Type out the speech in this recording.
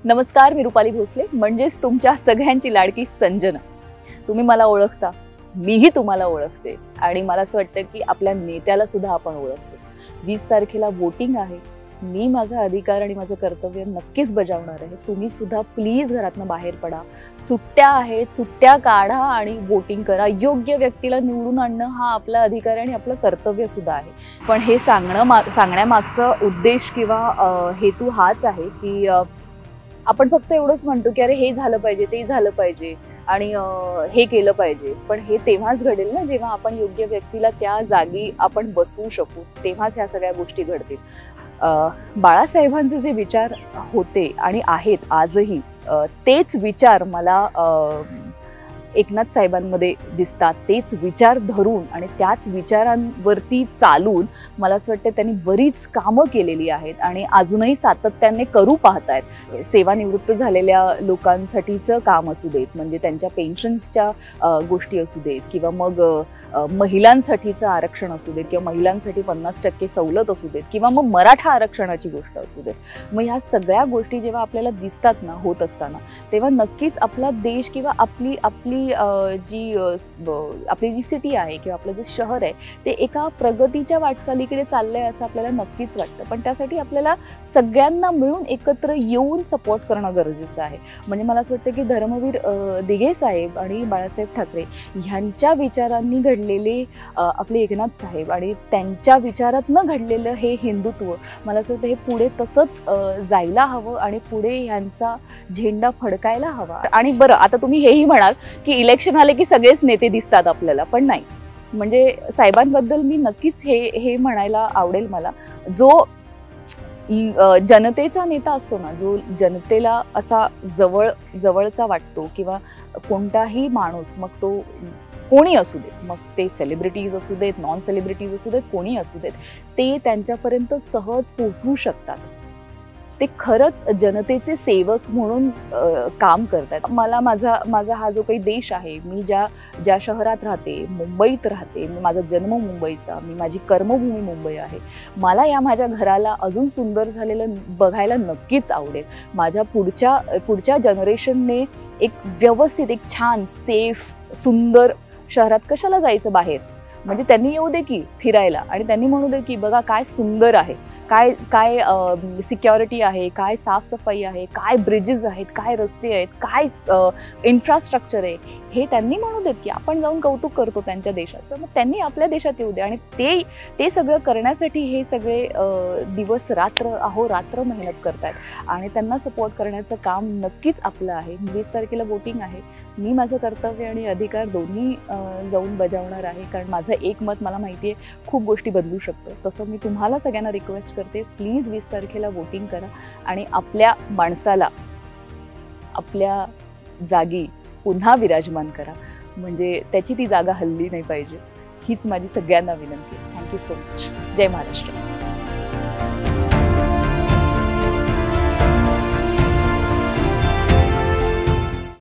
नमस्कार, मी रुपाली भोसले, म्हणजेच तुमच्या सगळ्यांची लाडकी संजना। तुम्ही मला ओळखता, मीही तुम्हाला ओळखते आणि मला असं वाटतं की आपल्या नेत्याला सुद्धा आपण ओळखतो। 20 तारखेला वोटिंग आहे। मी माझा अधिकार आणि माझं कर्तव्य नक्कीच बजावणार आहे। तुम्ही सुद्धा प्लीज घरातून बाहेर पडा। सुट्ट्या आहेत, सुट्ट्या काढा आणि वोटिंग करा। योग्य व्यक्तीला निवडून आणणं हा आपला अधिकार आणि आपलं कर्तव्य सुद्धा आहे। पण हे सांगण्यामागचा उद्देश किंवा हेतू हाच आहे की आपण फक्त एवढंच म्हणतो की अरे हे झालं पाहिजे, ते झालं पाहिजे आणि हे केलं पाहिजे, पण हे तेव्हाच घडेल ना जेव्हा आपण योग्य व्यक्तीला त्या जागी आपण बसवू शकू, तेव्हाच ह्या सगळ्या गोष्टी घडतील। बाळासाहेबांचे जे विचार होते आणि आहेत आजही, तेच विचार मला एकनाथ साहेबांमध्ये दिसतात। तेच विचार धरून आणि त्याच विचारांवरती चालून मला असं वाटतं त्यांनी बरीच कामं केलेली आहेत आणि अजूनही सातत्याने करू पाहतायत। सेवानिवृत्त झालेल्या लोकांसाठीचं काम असू देत, म्हणजे त्यांच्या पेन्शन्सच्या गोष्टी असू देत, किंवा मग महिलांसाठीचं आरक्षण असू देत, किंवा महिलांसाठी 50% सवलत असू देत, किंवा मग मराठा आरक्षणाची गोष्ट असू देत। मग ह्या सगळ्या गोष्टी जेव्हा आपल्याला दिसतात ना होत असताना, तेव्हा नक्कीच आपला देश किंवा आपली जी सिटी आहे किंवा आपलं जे शहर आहे ते एका प्रगतीच्या वाटचालीकडे चाललंय असं आपल्याला नक्कीच वाटतं। पण त्यासाठी आपल्याला सगळ्यांना मिळून एकत्र येऊन सपोर्ट करणं गरजेचं आहे। म्हणजे मला असं वाटतं की धर्मवीर दिघे साहेब आणि बाळासाहेब ठाकरे ह्यांच्या विचारांनी घडलेले आपले एकनाथ साहेब आणि त्यांच्या विचारातनं घडलेलं हे हिंदुत्व, मला असं वाटतं हे पुढे तसंच जायला हवं आणि पुढे ह्यांचा झेंडा फडकायला हवा। आणि बरं, आता तुम्ही हेही म्हणाल की इलेक्शन आले की सगळेच नेते दिसतात आपल्याला, पण नाही। म्हणजे साहेबांबद्दल मी नक्कीच हे म्हणायला आवडेल मला, जो जनतेचा नेता असतो ना, जो जनतेला असा जवळचा वाटतो, किंवा कोणताही माणूस, मग तो कोणी असू देत, मग ते सेलिब्रिटीज असू देत, नॉन सेलिब्रिटीज असू देत, कोणी असू देत, ते त्यांच्यापर्यंत सहज पोहोचू शकतात। ते खरंच जनतेचे सेवक म्हणून काम करतात। मला माझा हा जो काही देश आहे, मी ज्या शहरात राहते, मुंबईत राहते, माझा जन्म मुंबईचा, माझी कर्मभूमी मुंबई आहे। मला या माझ्या घराला अजून सुंदर झालेलं बघायला नक्कीच आवडेल। माझ्या पुढच्या जनरेशनने एक व्यवस्थित, एक छान, सेफ, सुंदर शहरात कशाला जायचं बाहेर, म्हणजे त्यांनी येऊ दे की फिरायला आणि त्यांनी म्हणू दे की बघा काय सुंदर आहे, काय सिक्युरिटी आहे, काय साफसफाई आहे, काय ब्रिजेस आहेत, काय रस्ते आहेत, काय इन्फ्रास्ट्रक्चर आहे, हे त्यांनी म्हणू देत की आपण जाऊन कौतुक करतो त्यांच्या देशाचं। मग त्यांनी आपल्या देशात येऊ दे आणि ते सगळं करण्यासाठी हे सगळे दिवस रात्र अहोरात्र मेहनत करतात आणि त्यांना सपोर्ट करण्याचं काम नक्कीच आपलं आहे। 20 तारखेला वोटिंग आहे। मी माझं कर्तव्य आणि अधिकार दोन्ही जाऊन बजावणार आहे, कारण माझं एक मत मला माहिती आहे खूप गोष्टी बदलू शकतं। तसं मी तुम्हाला सगळ्यांना रिक्वेस्ट करते, प्लीज 20 तारखेला वोटिंग करा आणि आपल्या माणसाला आपल्या जागी पुन्हा विराजमान करा, म्हणजे त्याची ती जागा हलली नाही पाहिजे, हीच माझी सगळ्यांना विनंती आहे। Thank you so much. जय महाराष्ट्र।